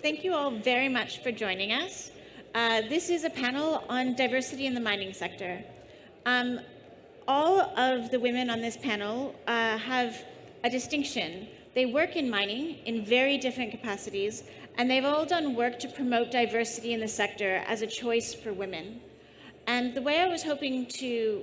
Thank you all very much for joining us. This is a panel on diversity in the mining sector. Um, all of the women on this panel have a distinction. They work in mining in very different capacities, and they've all done work to promote diversity in the sector as a choice for women. And the way I was hoping to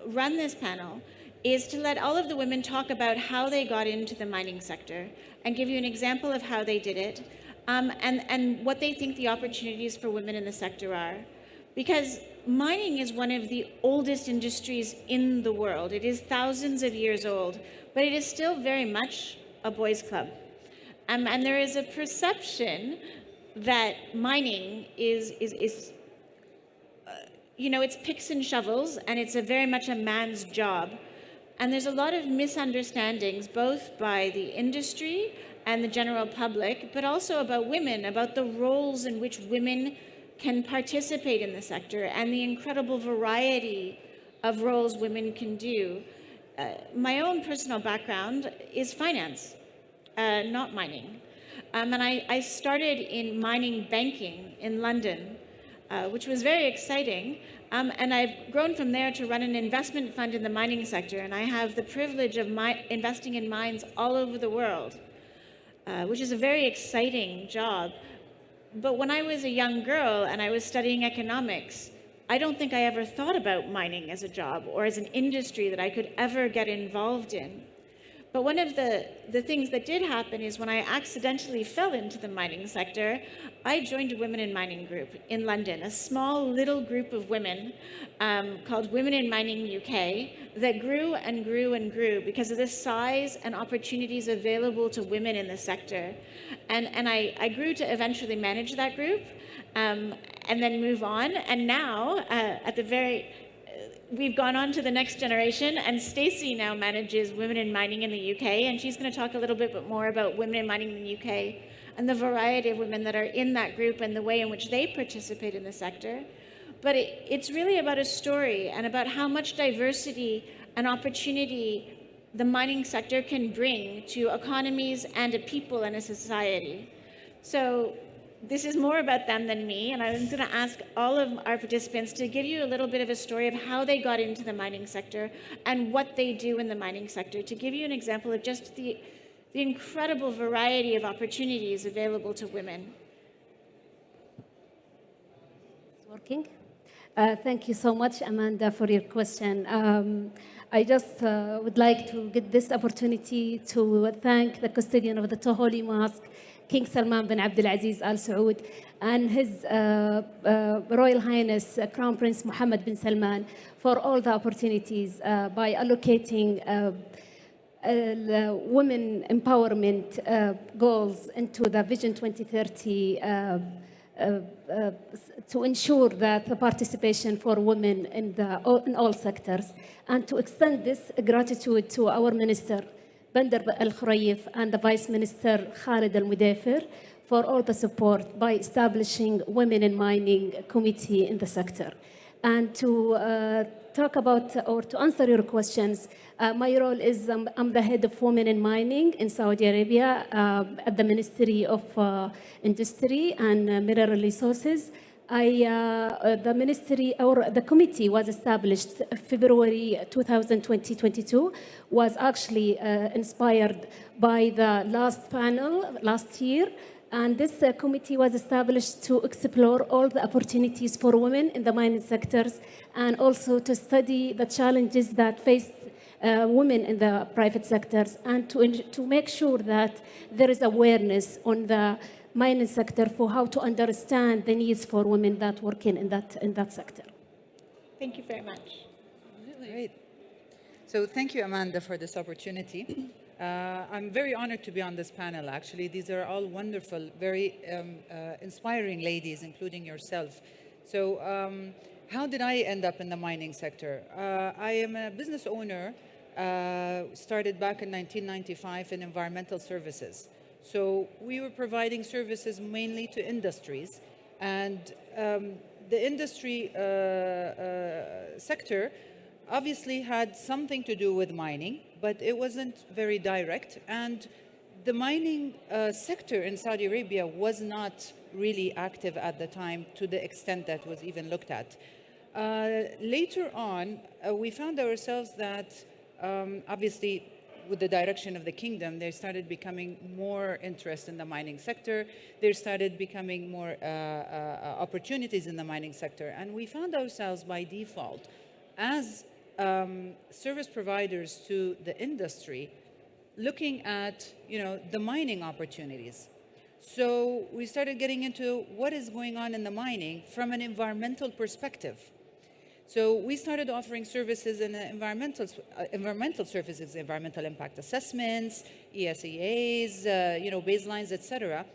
run this panel is to let all of the women talk about how they got into the mining sector and give you an example of how they did it, and what they think the opportunities for women in the sector are. Because mining is one of the oldest industries in the world. It is thousands of years old, but it is still very much a boys' club. And there is a perception that mining is it's picks and shovels, and it's very much a man's job. And there's a lot of misunderstandings, both by the industry and the general public, but also about women, about the roles in which women can participate in the sector and the incredible variety of roles women can do. My own personal background is finance, not mining. And I started in mining banking in London, which was very exciting. And I've grown from there to run an investment fund in the mining sector. And I have the privilege of investing in mines all over the world, which is a very exciting job. But when I was a young girl and I was studying economics, I don't think I ever thought about mining as a job or as an industry that I could ever get involved in. But one of the things that did happen is when I accidentally fell into the mining sector, I joined a Women in Mining group in London, a small little group of women called Women in Mining UK that grew and grew and grew because of the size and opportunities available to women in the sector. And I grew to eventually manage that group and then move on. And now, we've gone on to the next generation, and Stacey now manages Women in Mining in the UK, and she's going to talk a little bit more about Women in Mining in the UK and the variety of women that are in that group and the way in which they participate in the sector. But it's really about a story and about how much diversity and opportunity the mining sector can bring to economies and a people and a society. So this is more about them than me, and I'm going to ask all of our participants to give you a little bit of a story of how they got into the mining sector and what they do in the mining sector, to give you an example of just the incredible variety of opportunities available to women. It's working. Thank you so much, Amanda, for your question. I just would like to get this opportunity to thank the custodian of the Holy Mosque, King Salman bin Abdulaziz Al Saud, and His Royal Highness Crown Prince Mohammed bin Salman for all the opportunities by allocating women empowerment goals into the Vision 2030 to ensure that the participation for women in all sectors, and to extend this gratitude to our Minister Bandar Al-Khurayif and the Vice Minister Khalid Al-Mudafer for all the support by establishing Women in Mining Committee in the sector. And to talk about or to answer your questions, my role is I'm the head of Women in Mining in Saudi Arabia at the Ministry of Industry and Mineral Resources. The ministry or the committee was established February 2022, was actually inspired by the last panel last year. And this committee was established to explore all the opportunities for women in the mining sectors, and also to study the challenges that face women in the private sectors, and to make sure that there is awareness on the mining sector for how to understand the needs for women that work in that sector. Thank you very much. Great. So thank you, Amanda, for this opportunity. I'm very honored to be on this panel, actually. These are all wonderful, very inspiring ladies, including yourself. So how did I end up in the mining sector? I am a business owner, started back in 1995 in environmental services. So we were providing services mainly to industries, and the industry sector obviously had something to do with mining, but it wasn't very direct. And the mining sector in Saudi Arabia was not really active at the time to the extent that was even looked at. Later on, we found ourselves that obviously with the direction of the kingdom, there started becoming more interest in the mining sector. There started becoming more opportunities in the mining sector. And we found ourselves by default as service providers to the industry looking at, the mining opportunities. So we started getting into what is going on in the mining from an environmental perspective. So we started offering services in environmental services, environmental impact assessments, ESEAs, baselines, etc.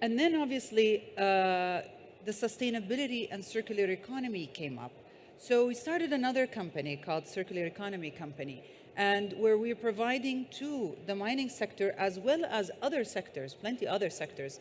And then obviously the sustainability and circular economy came up. So we started another company called Circular Economy Company, and where we're providing to the mining sector as well as other sectors, plenty other sectors,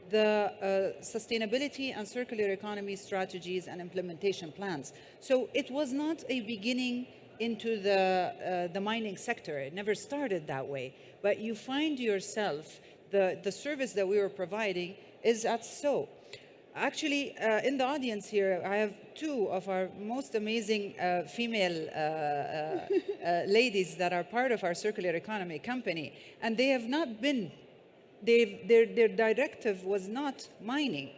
the sustainability and circular economy strategies and implementation plans. So it was not a beginning into the mining sector. It never started that way. But you find yourself, the service that we were providing is at so. Actually, in the audience here, I have two of our most amazing female ladies that are part of our circular economy company, and they have not been their directive was not mining.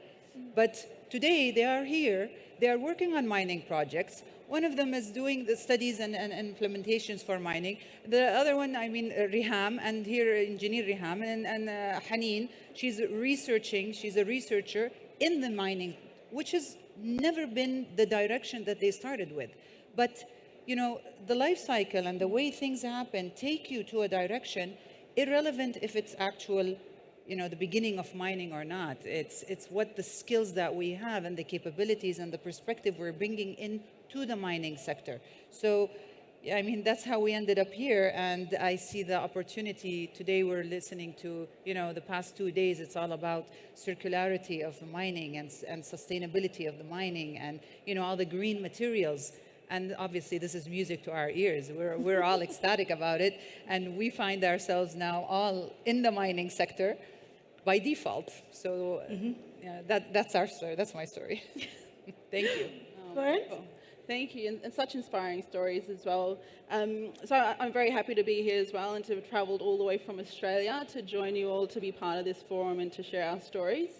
But today they are here, they are working on mining projects. One of them is doing the studies and implementations for mining. The other one, Riham, and here engineer Riham, and Haneen, she's a researcher in the mining, which has never been the direction that they started with. But, the life cycle and the way things happen take you to a direction irrelevant if it's actual, the beginning of mining or not. It's what the skills that we have and the capabilities and the perspective we're bringing in to the mining sector. So, that's how we ended up here, and I see the opportunity. Today we're listening to, the past 2 days, it's all about circularity of the mining and sustainability of the mining and, all the green materials. And obviously, this is music to our ears. We're all ecstatic about it. And we find ourselves now all in the mining sector by default. So that's our story. That's my story. Thank you. Florence? Thank you, and such inspiring stories as well. So I'm very happy to be here as well and to have travelled all the way from Australia to join you all to be part of this forum and to share our stories.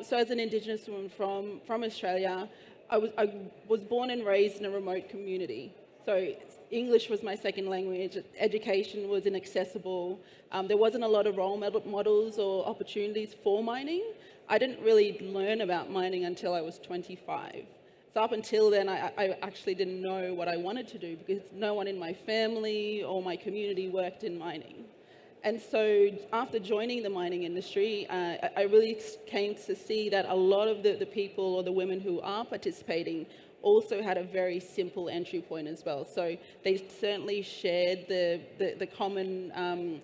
So as an Indigenous woman from Australia, I was born and raised in a remote community. So English was my second language, education was inaccessible, there wasn't a lot of role models or opportunities for mining. I didn't really learn about mining until I was 25. So up until then, I actually didn't know what I wanted to do because no one in my family or my community worked in mining. And so after joining the mining industry, I really came to see that a lot of the people or the women who are participating also had a very simple entry point as well. So they certainly shared the common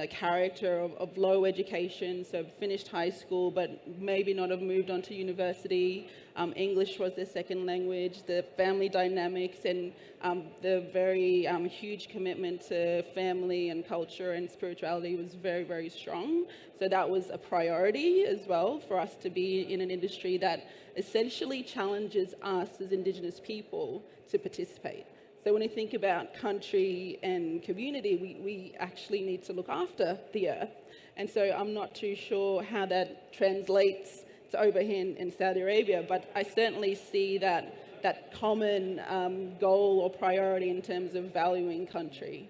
character of low education, so finished high school, but maybe not have moved on to university. English was their second language, the family dynamics and the very huge commitment to family and culture and spirituality was very, very strong. So that was a priority as well for us to be in an industry that essentially challenges us as Indigenous people to participate. So when you think about country and community, we actually need to look after the earth. And so I'm not too sure how that translates to over here in Saudi Arabia, but I certainly see that common goal or priority in terms of valuing country.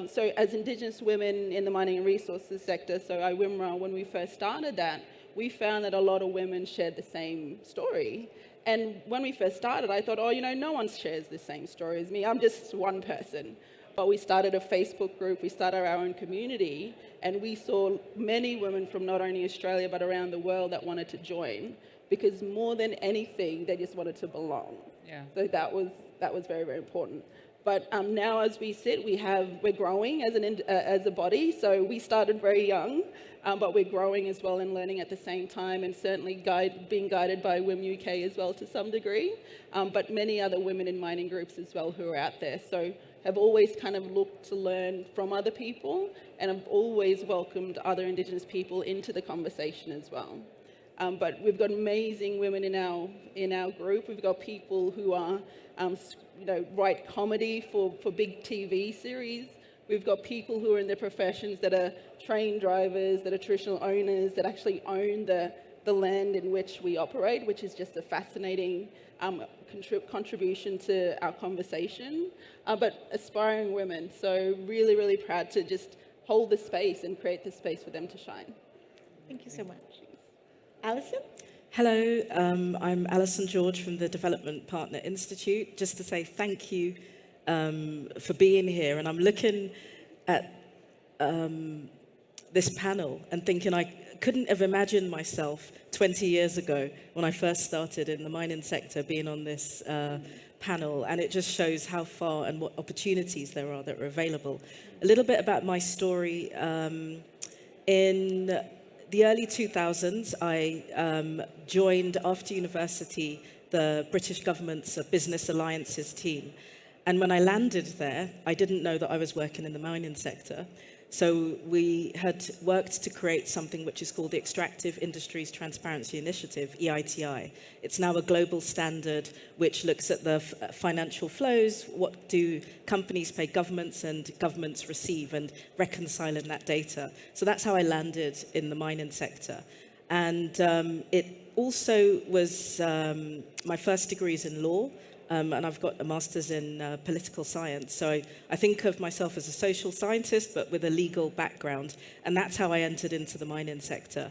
So as Indigenous women in the mining and resources sector, so IWIMRA, when we first started that, we found that a lot of women shared the same story. And when we first started, I thought, no one shares the same story as me. I'm just one person. But we started a Facebook group, we started our own community, and we saw many women from not only Australia, but around the world that wanted to join, because more than anything, they just wanted to belong. Yeah. So that was very, very important. But now as we sit, we're growing as a body. So we started very young, but we're growing as well and learning at the same time, and certainly being guided by WIM UK as well to some degree, but many other women in mining groups as well who are out there. So have always kind of looked to learn from other people, and have always welcomed other Indigenous people into the conversation as well. But we've got amazing women in our group. We've got people who are, write comedy for big TV series. We've got people who are in their professions that are train drivers, that are traditional owners, that actually own the land in which we operate, which is just a fascinating contribution to our conversation. But aspiring women, so really, really proud to just hold the space and create the space for them to shine. Thank you so much. Alison? Hello, I'm Alison George from the Development Partner Institute. Just to say thank you for being here. And I'm looking at this panel and thinking I couldn't have imagined myself 20 years ago when I first started in the mining sector being on this panel. And it just shows how far and what opportunities there are that are available. A little bit about my story. In the early 2000s, I joined, after university, the British government's Business Alliances team. And when I landed there, I didn't know that I was working in the mining sector. So we had worked to create something which is called the Extractive Industries Transparency Initiative, EITI. It's now a global standard which looks at the financial flows, what do companies pay governments and governments receive, and reconciling that data. So that's how I landed in the mining sector. And it also was my first degree is in law. And I've got a master's in political science. So I think of myself as a social scientist, but with a legal background. And that's how I entered into the mining sector.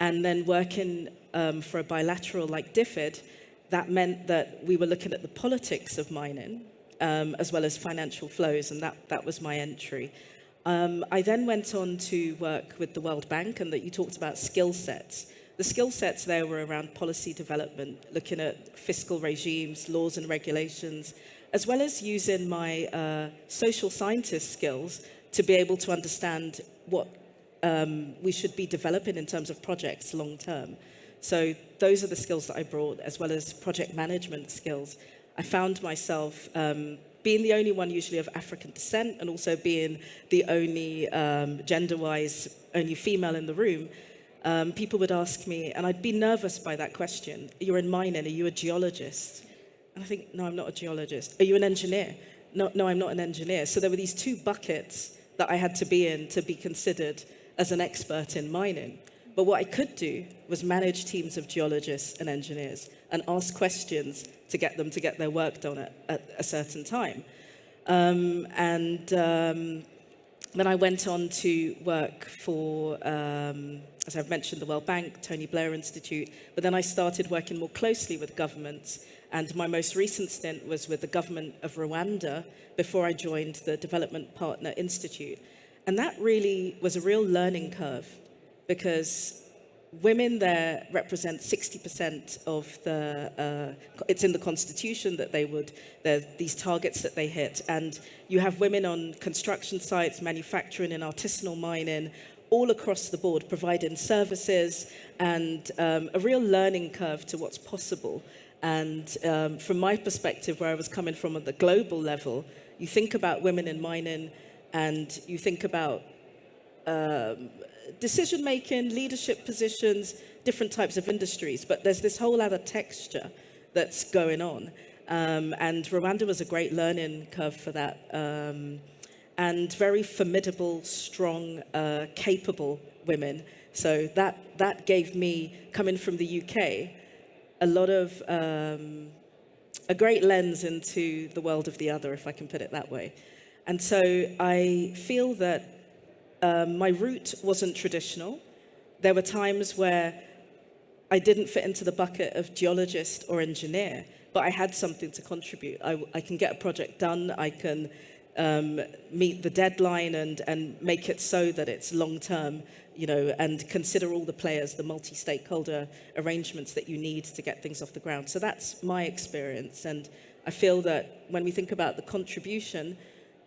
And then working for a bilateral like DFID, that meant that we were looking at the politics of mining, as well as financial flows, and that was my entry. I then went on to work with the World Bank, and that you talked about skill sets. The skill sets there were around policy development, looking at fiscal regimes, laws and regulations, as well as using my social scientist skills to be able to understand what we should be developing in terms of projects long term. So those are the skills that I brought, as well as project management skills. I found myself being the only one usually of African descent, and also being the only, gender-wise, only female in the room. People would ask me, and I'd be nervous by that question, you're in mining, are you a geologist? And I think, no, I'm not a geologist. Are you an engineer? No, I'm not an engineer. So there were these two buckets that I had to be in to be considered as an expert in mining. But what I could do was manage teams of geologists and engineers and ask questions to get them to get their work done at a certain time. Then I went on to work for, as I've mentioned, the World Bank, Tony Blair Institute, but then I started working more closely with governments, and my most recent stint was with the government of Rwanda before I joined the Development Partner Institute. And that really was a real learning curve, because women there represent 60% of the, it's in the constitution that there's these targets that they hit. And you have women on construction sites, manufacturing and artisanal mining, all across the board, providing services, and a real learning curve to what's possible. And from my perspective, where I was coming from at the global level, you think about women in mining, and you think about decision-making, leadership positions, different types of industries, but there's this whole other texture that's going on. And Rwanda was a great learning curve for that. And very formidable, strong, capable women. So that gave me, coming from the UK, a lot of, a great lens into the world of the other, if I can put it that way. And so I feel that my route wasn't traditional. There were times where I didn't fit into the bucket of geologist or engineer, but I had something to contribute. I can get a project done, I can meet the deadline and make it so that it's long-term, and consider all the players, the multi-stakeholder arrangements that you need to get things off the ground. So that's my experience. And I feel that when we think about the contribution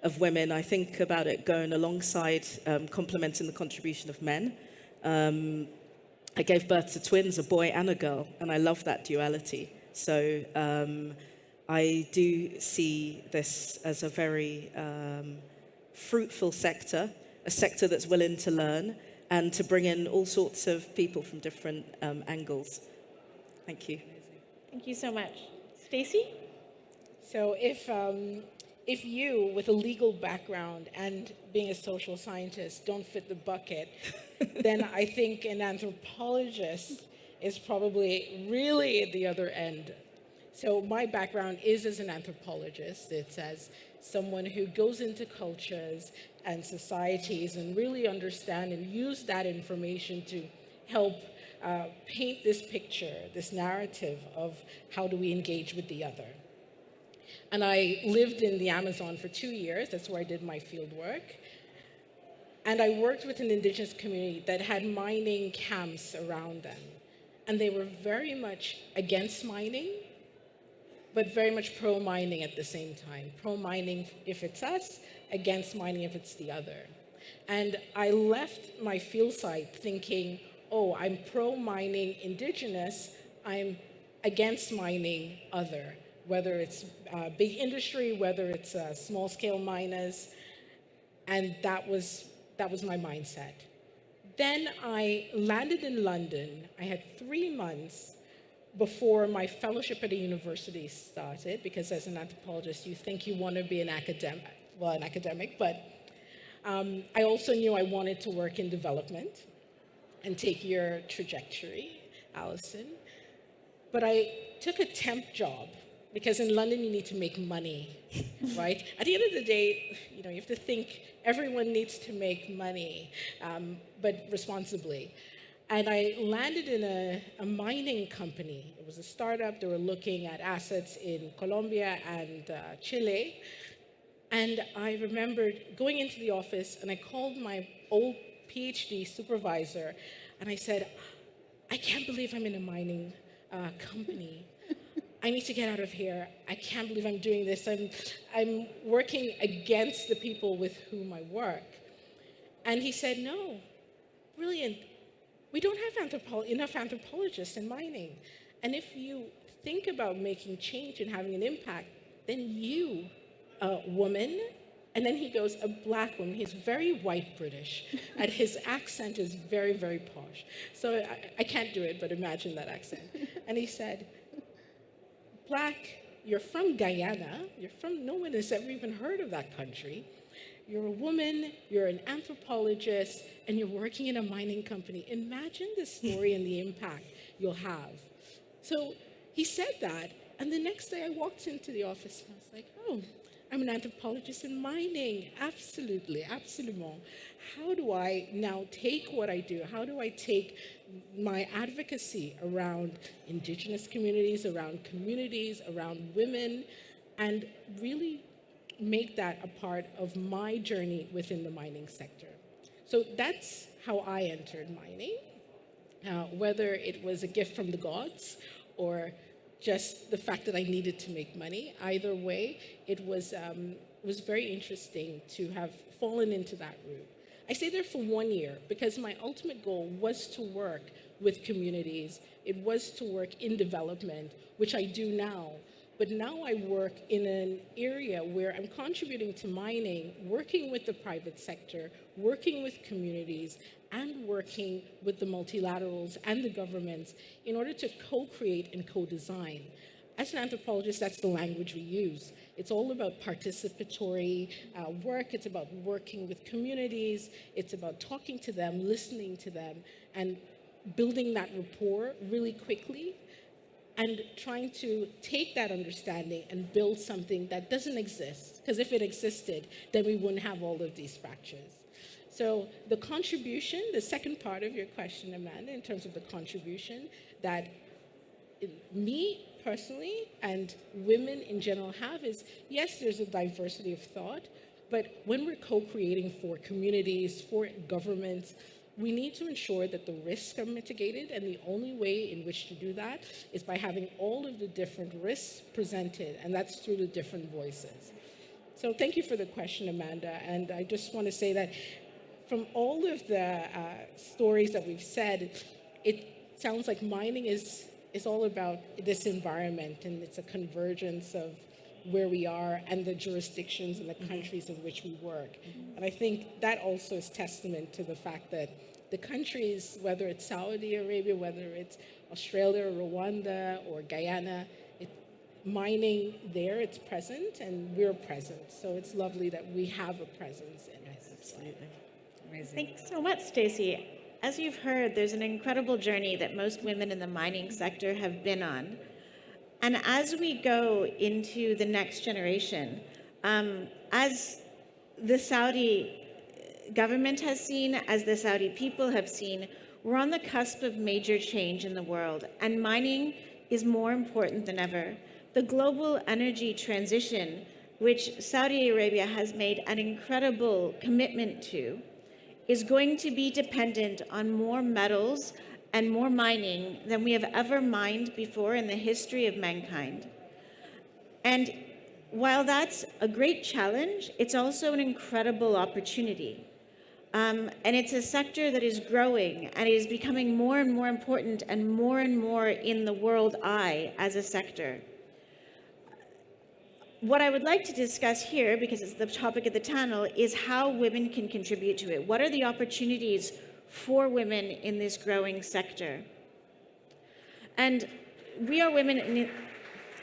of women, I think about it going alongside complementing the contribution of men. I gave birth to twins, a boy and a girl, and I love that duality. So I do see this as a very fruitful sector, a sector that's willing to learn and to bring in all sorts of people from different angles. Thank you. Thank you so much. Stacey? So if you, with a legal background and being a social scientist, don't fit the bucket, then I think an anthropologist is probably really at the other end. So my background is as an anthropologist. It's as someone who goes into cultures and societies and really understand and use that information to help paint this picture, this narrative of how do we engage with the other. And I lived in the Amazon for 2 years. That's where I did my field work. And I worked with an indigenous community that had mining camps around them. And they were very much against mining, but very much pro-mining at the same time. Pro-mining if it's us, against mining if it's the other. And I left my field site thinking, oh, I'm pro-mining indigenous, I'm against mining other, whether it's big industry, whether it's small-scale miners, and that was my mindset. Then I landed in London. I had 3 months before my fellowship at a university started, because as an anthropologist, you think you want to be an academic, but I also knew I wanted to work in development and take your trajectory, Alison. But I took a temp job, because in London you need to make money, right? At the end of the day, you have to think everyone needs to make money, but responsibly. And I landed in a mining company. It was a startup. They were looking at assets in Colombia and Chile. And I remembered going into the office, and I called my old PhD supervisor, and I said, I can't believe I'm in a mining company. I need to get out of here. I can't believe I'm doing this. I'm working against the people with whom I work. And he said, no, brilliant. We don't have enough anthropologists in mining. And if you think about making change and having an impact, then you, a woman, and then he goes, a black woman. He's very white British, and his accent is very, very posh. So I can't do it, but imagine that accent. And he said, black, you're from Guyana, no one has ever even heard of that country. You're a woman, you're an anthropologist, and you're working in a mining company. Imagine the story and the impact you'll have. So he said that, and the next day I walked into the office and I was like, oh, I'm an anthropologist in mining. Absolutely, absolument. How do I now take what I do? How do I take my advocacy around indigenous communities, around women, and really make that a part of my journey within the mining sector? So that's how I entered mining, whether it was a gift from the gods or just the fact that I needed to make money. Either way, it was very interesting to have fallen into that route. I stayed there for 1 year because my ultimate goal was to work with communities. It was to work in development, which I do now. But now I work in an area where I'm contributing to mining, working with the private sector, working with communities, and working with the multilaterals and the governments in order to co-create and co-design. As an anthropologist, that's the language we use. It's all about participatory work. It's about working with communities. It's about talking to them, listening to them, and building that rapport really quickly, and trying to take that understanding and build something that doesn't exist. Because if it existed, then we wouldn't have all of these fractures. So the contribution, the second part of your question, Amanda, in terms of the contribution that me personally and women in general have is, yes, there's a diversity of thought, but when we're co-creating for communities, for governments, we need to ensure that the risks are mitigated, and the only way in which to do that is by having all of the different risks presented, and that's through the different voices. So thank you for the question, Amanda, and I just want to say that from all of the stories that we've said, it sounds like mining is it's all about this environment, and it's a convergence of where we are and the jurisdictions and the countries in which we work. And I think that also is testament to the fact that the countries, whether it's Saudi Arabia, whether it's Australia, Rwanda, or Guyana, mining there, it's present, and we're present. So it's lovely that we have a presence in it. Absolutely. Amazing. Thanks so much, Stacey. As you've heard, there's an incredible journey that most women in the mining sector have been on. And as we go into the next generation, as the Saudi government has seen, as the Saudi people have seen, we're on the cusp of major change in the world, and mining is more important than ever. The global energy transition, which Saudi Arabia has made an incredible commitment to, is going to be dependent on more metals and more mining than we have ever mined before in the history of mankind. And while that's a great challenge, it's also an incredible opportunity. And it's a sector that is growing and is becoming more and more important and more in the world eye as a sector. What I would like to discuss here, because it's the topic of the panel, is how women can contribute to it. What are the opportunities for women in this growing sector? And we are women in...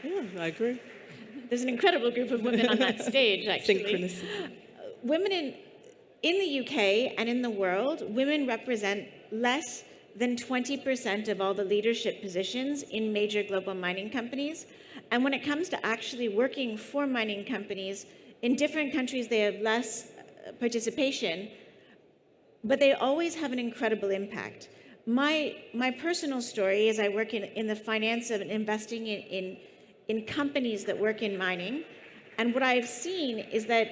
Yeah, I agree. There's an incredible group of women on that stage, actually. Synchronicity. Women in the UK and in the world, women represent less than 20% of all the leadership positions in major global mining companies. And when it comes to actually working for mining companies, in different countries they have less participation, but they always have an incredible impact. My personal story is I work in the finance of investing in companies that work in mining. And what I've seen is that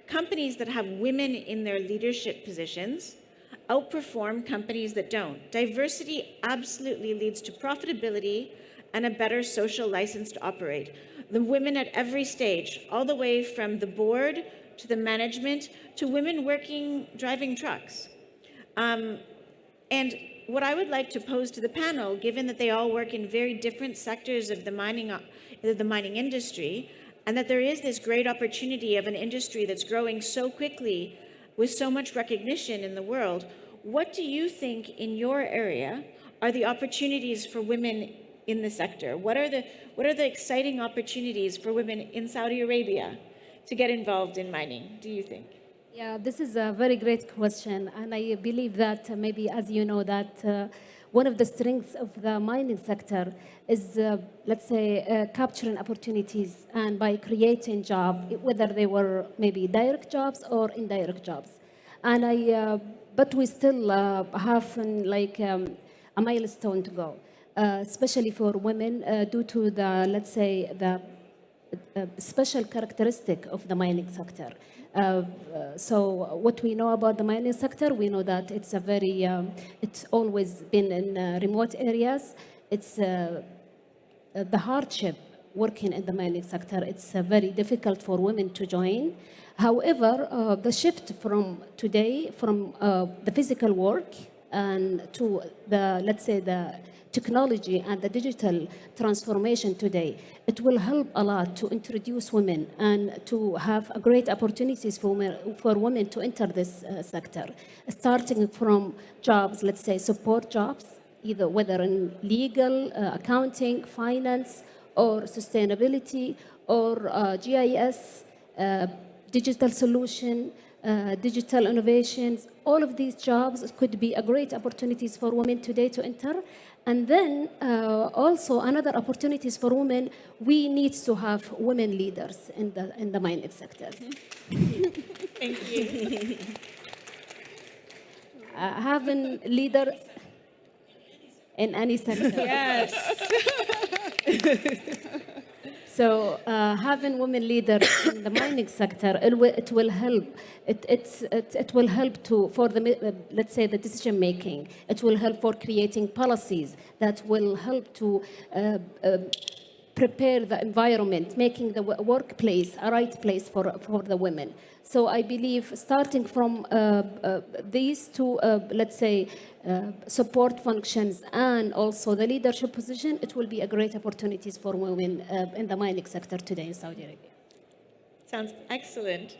companies that have women in their leadership positions outperform companies that don't. Diversity absolutely leads to profitability and a better social license to operate. The women at every stage, all the way from the board to the management to women driving trucks. And what I would like to pose to the panel, given that they all work in very different sectors of the mining industry, and that there is this great opportunity of an industry that's growing so quickly with so much recognition in the world, what do you think in your area are the opportunities for women in the sector? What are the exciting opportunities for women in Saudi Arabia to get involved in mining, do you think? Yeah, this is a very great question, and I believe that maybe, as you know, that one of the strengths of the mining sector is, let's say, capturing opportunities and by creating jobs, whether they were maybe direct jobs or indirect jobs. And but we still have a milestone to go, especially for women, due to the, let's say, the special characteristic of the mining sector. So what we know about the mining sector, we know that it's a very, it's always been in remote areas. It's the hardship working in the mining sector. It's very difficult for women to join. However, the shift from today, from the physical work and to the, let's say, the technology and the digital transformation today, it will help a lot to introduce women and to have great opportunities for women to enter this sector, starting from jobs, let's say support jobs, either whether in legal, accounting, finance, or sustainability, or GIS, digital solution, digital innovations. All of these jobs could be a great opportunities for women today to enter. And then also another opportunities for women, we need to have women leaders in the mining sector. Thank you. Having leader in any sector. Yes. So having women leaders in the mining sector, it will help. It will help for the, let's say, the decision making. It will help for creating policies that will help to prepare the environment, making the workplace a right place for the women. So I believe starting from these two, let's say, support functions and also the leadership position, it will be a great opportunities for women in the mining sector today in Saudi Arabia. Sounds excellent.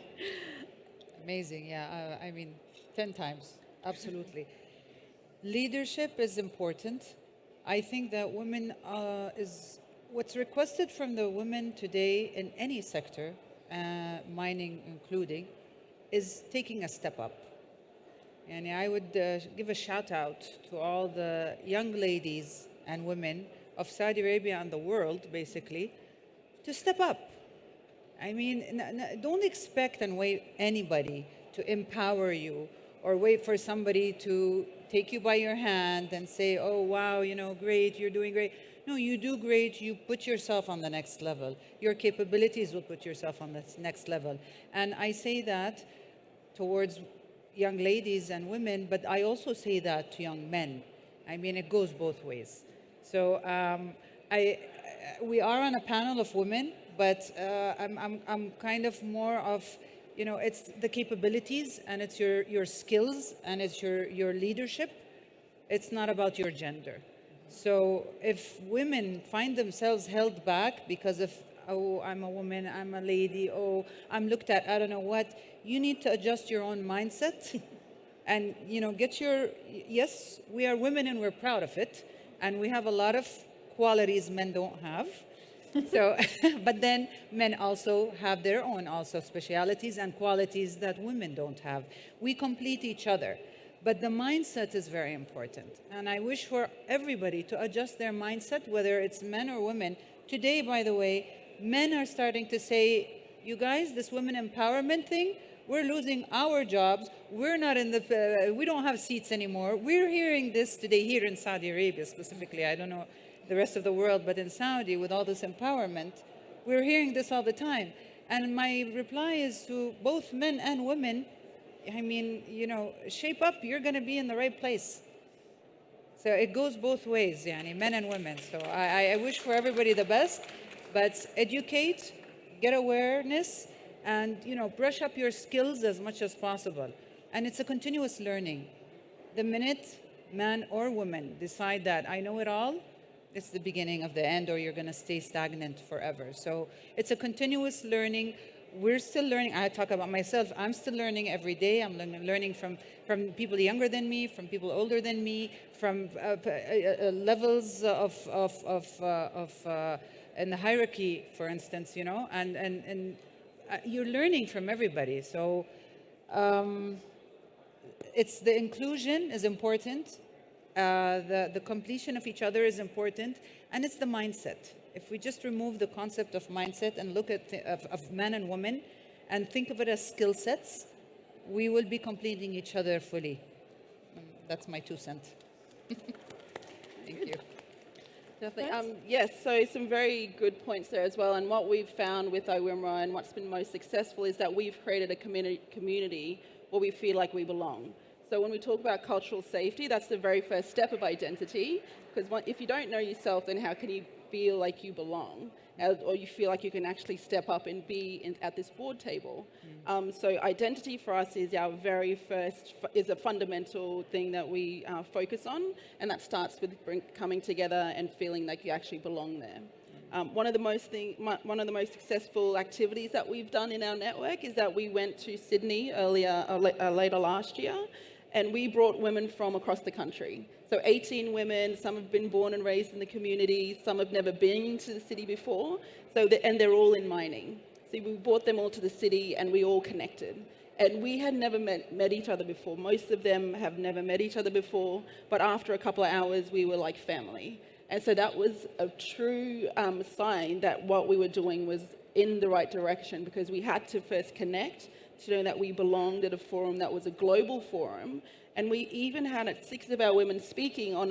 Amazing, yeah. I mean, 10 times, absolutely. Leadership is important. I think that women what's requested from the women today in any sector, mining including, is taking a step up. And I would give a shout out to all the young ladies and women of Saudi Arabia and the world, basically, to step up. I mean, don't expect and wait anybody to empower you or wait for somebody to take you by your hand and say, oh, wow, you know, great, you're doing great. No, you do great, you put yourself on the next level. Your capabilities will put yourself on the next level. And I say that towards young ladies and women, but I also say that to young men. I mean, it goes both ways. So we are on a panel of women, but I'm kind of more of, you know, it's the capabilities and it's your skills and it's your leadership. It's not about your gender. So if women find themselves held back because of, oh, I'm a woman, I'm a lady, oh, I'm looked at, I don't know what, you need to adjust your own mindset and, you know, yes, we are women and we're proud of it. And we have a lot of qualities men don't have. So, but then men also have their own specialities and qualities that women don't have. We complete each other. But the mindset is very important. And I wish for everybody to adjust their mindset, whether it's men or women. Today, by the way, men are starting to say, you guys, this women empowerment thing, we're losing our jobs. We're not we don't have seats anymore. We're hearing this today here in Saudi Arabia specifically. I don't know the rest of the world, but in Saudi, with all this empowerment, we're hearing this all the time. And my reply is to both men and women, I mean, you know, shape up, you're going to be in the right place. So it goes both ways, yani, men and women. So I wish for everybody the best, but educate, get awareness, and, you know, brush up your skills as much as possible. And it's a continuous learning. The minute man or woman decide that I know it all, it's the beginning of the end, or you're going to stay stagnant forever. So it's a continuous learning. We're still learning. I talk about myself. I'm still learning every day. I'm learning from people younger than me, from people older than me, from levels in the hierarchy, for instance, you know, and you're learning from everybody. So it's the inclusion is important. The completion of each other is important, and it's the mindset. If we just remove the concept of mindset and look at of men and women and think of it as skill sets, we will be completing each other fully. That's my 2 cents. Thank you. Definitely. Yes, so some very good points there as well. And what we've found with IWIMRA and what's been most successful is that we've created a community where we feel like we belong. So when we talk about cultural safety, that's the very first step of identity. Because if you don't know yourself, then how can you feel like you belong? Or you feel like you can actually step up and be at this board table. So identity for us is our very first, is a fundamental thing that we focus on. And that starts with coming together and feeling like you actually belong there. One of the most successful activities that we've done in our network is that we went to Sydney later last year, and we brought women from across the country. So 18 women, some have been born and raised in the community, some have never been to the city before, and they're all in mining. So we brought them all to the city and we all connected. And we had never met each other before. Most of them have never met each other before, but after a couple of hours, we were like family. And so that was a true sign that what we were doing was in the right direction, because we had to first connect to know that we belonged at a forum that was a global forum. And we even had 6 of our women speaking on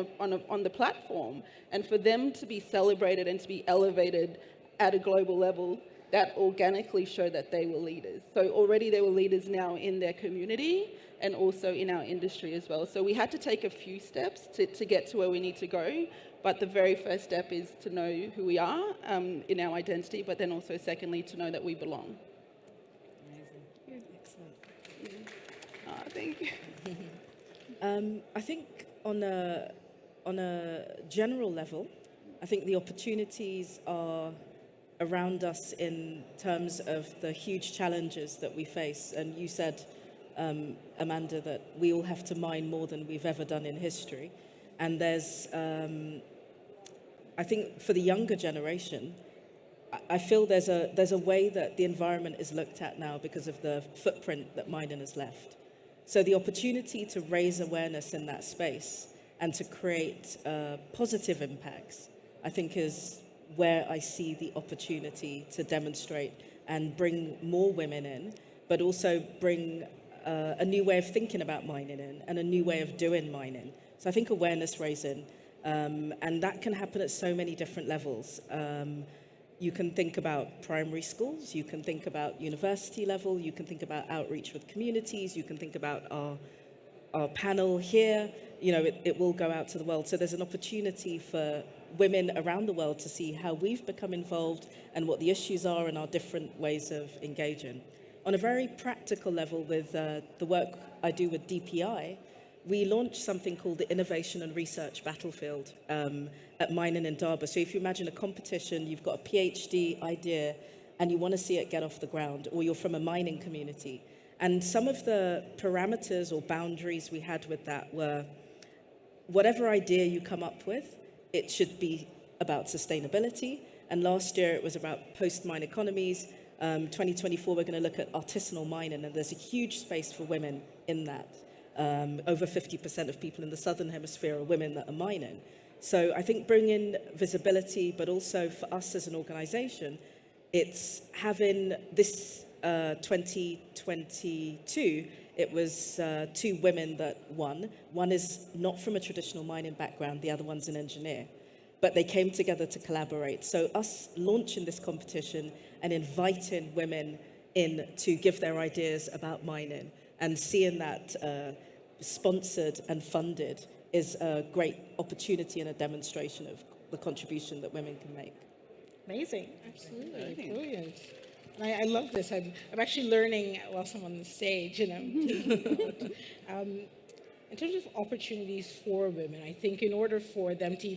the platform. And for them to be celebrated and to be elevated at a global level that organically showed that they were leaders. So already they were leaders now in their community and also in our industry as well. So we had to take a few steps to get to where we need to go. But the very first step is to know who we are in our identity, but then also secondly, to know that we belong. Amazing. Excellent. Oh, thank you. I think on a general level, I think the opportunities are around us in terms of the huge challenges that we face. And you said, Amanda, that we all have to mine more than we've ever done in history. And there's, I think for the younger generation, I feel there's a way that the environment is looked at now because of the footprint that mining has left. So the opportunity to raise awareness in that space and to create positive impacts, I think is where I see the opportunity to demonstrate and bring more women in, but also bring a new way of thinking about mining in and a new way of doing mining. So I think awareness raising, and that can happen at so many different levels. You can think about primary schools, you can think about university level, you can think about outreach with communities, you can think about our panel here. You know, it will go out to the world. So there's an opportunity for women around the world to see how we've become involved and what the issues are and our different ways of engaging. On a very practical level with the work I do with DPI, we launched something called the Innovation and Research Battlefield at Mining in Darba. So if you imagine a competition, you've got a PhD idea and you want to see it get off the ground, or you're from a mining community. And some of the parameters or boundaries we had with that were, whatever idea you come up with, it should be about sustainability. And last year it was about post-mine economies. 2024, we're going to look at artisanal mining, and there's a huge space for women in that. Over 50% of people in the Southern Hemisphere are women that are mining. So I think bringing visibility, but also for us as an organization, it's having this 2022, it was 2 women that won. One is not from a traditional mining background, the other one's an engineer. But they came together to collaborate. So us launching this competition and inviting women in to give their ideas about mining and seeing that sponsored and funded is a great opportunity and a demonstration of the contribution that women can make. Amazing. Absolutely, brilliant. I love this. I'm actually learning whilst I'm on the stage, you know. In terms of opportunities for women, I think in order for them to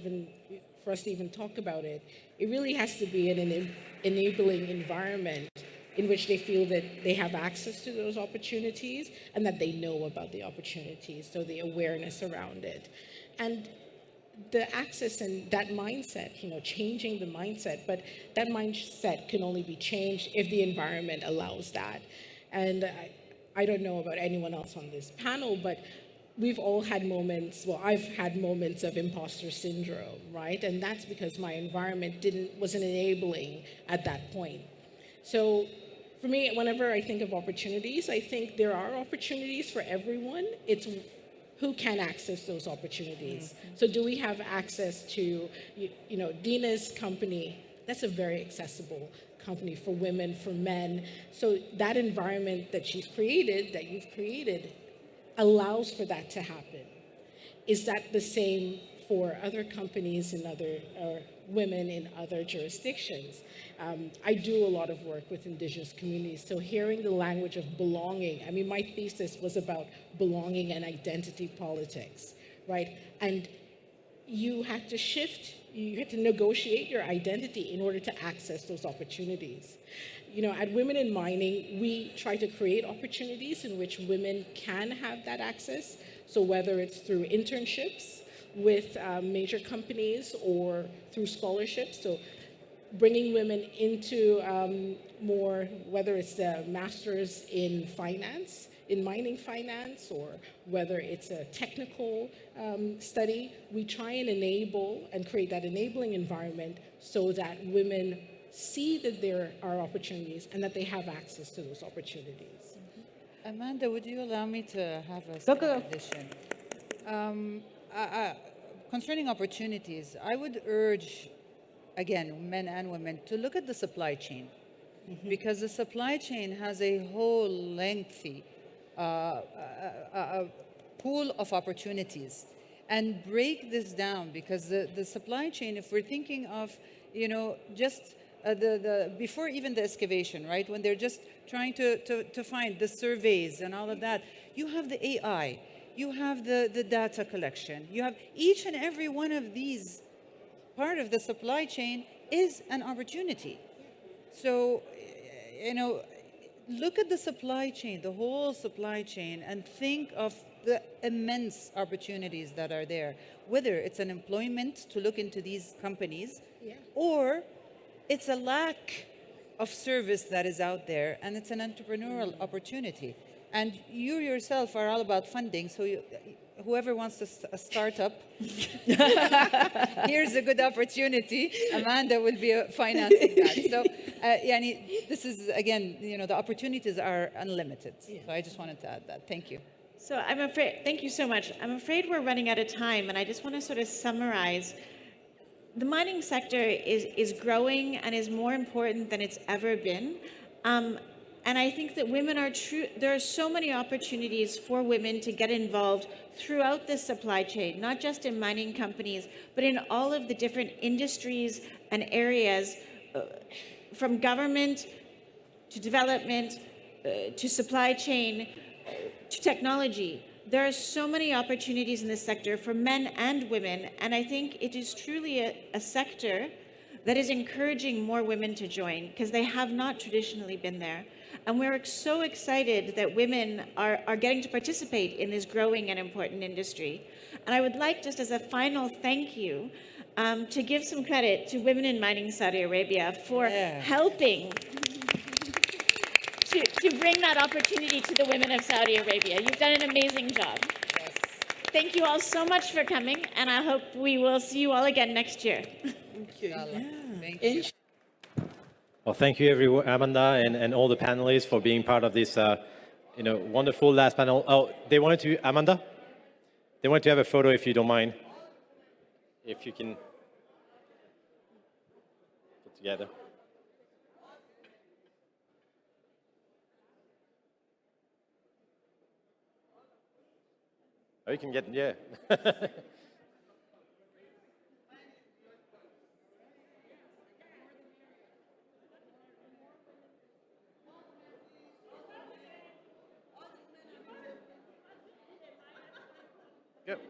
for us to even talk about it, it really has to be in an enabling environment in which they feel that they have access to those opportunities and that they know about the opportunities, so the awareness around it. And the access and that mindset, you know, changing the mindset, but that mindset can only be changed if the environment allows that. And I don't know about anyone else on this panel, but we've all had moments, well, I've had moments of imposter syndrome, right? And that's because my environment wasn't enabling at that point. So for me, whenever I think of opportunities, I think there are opportunities for everyone. It's who can access those opportunities. Mm-hmm. So do we have access to, you know, Dina's company? That's a very accessible company for women, for men. So that environment that you've created, allows for that to happen. Is that the same for other companies and other women in other jurisdictions? I do a lot of work with Indigenous communities, so hearing the language of belonging, I mean, my thesis was about belonging and identity politics, right? And you had to shift, you had to negotiate your identity in order to access those opportunities. You know, at Women in Mining, we try to create opportunities in which women can have that access. So whether it's through internships with major companies or through scholarships, so bringing women into more, whether it's the master's in finance, in mining finance, or whether it's a technical study, we try and enable and create that enabling environment so that women see that there are opportunities and that they have access to those opportunities. Amanda, would you allow me to have a Go. addition? Concerning opportunities, I would urge, again, men and women, to look at the supply chain. because the supply chain has a whole lengthy pool of opportunities. And break this down, because the supply chain, if we're thinking of, just before even the excavation, right? When they're just trying to find the surveys and all of that, you have the AI, you have the data collection, you have each and every one of these part of the supply chain is an opportunity. So, look at the supply chain, the whole supply chain, and think of the immense opportunities that are there, whether it's an employment to look into these companies, or it's a lack of service that is out there, and it's an entrepreneurial opportunity. And you yourself are all about funding, so whoever wants to start up, here's a good opportunity. Amanda will be financing that. So, this is, again, the opportunities are unlimited. So I just wanted to add that. Thank you. So I'm afraid, thank you so much. I'm afraid we're running out of time, and I just want to sort of summarize. The mining sector is growing and is more important than it's ever been. And I think that women are there are so many opportunities for women to get involved throughout the supply chain, not just in mining companies, but in all of the different industries and areas, from government to development to supply chain to technology. There are so many opportunities in this sector for men and women, and I think it is truly a sector that is encouraging more women to join, because they have not traditionally been there. And we're so excited that women are getting to participate in this growing and important industry. And I would like, just as a final thank you, to give some credit to Women in Mining Saudi Arabia for helping to bring that opportunity to the women of Saudi Arabia. You've done an amazing job. Yes. Thank you all so much for coming, and I hope we will see you all again next year. Thank you. Thank you. Well, thank you, everyone, Amanda, and all the panelists for being part of this, wonderful last panel. Oh, Amanda, they wanted to have a photo, if you don't mind. If you can put together. Oh, you can get, yeah. Yep.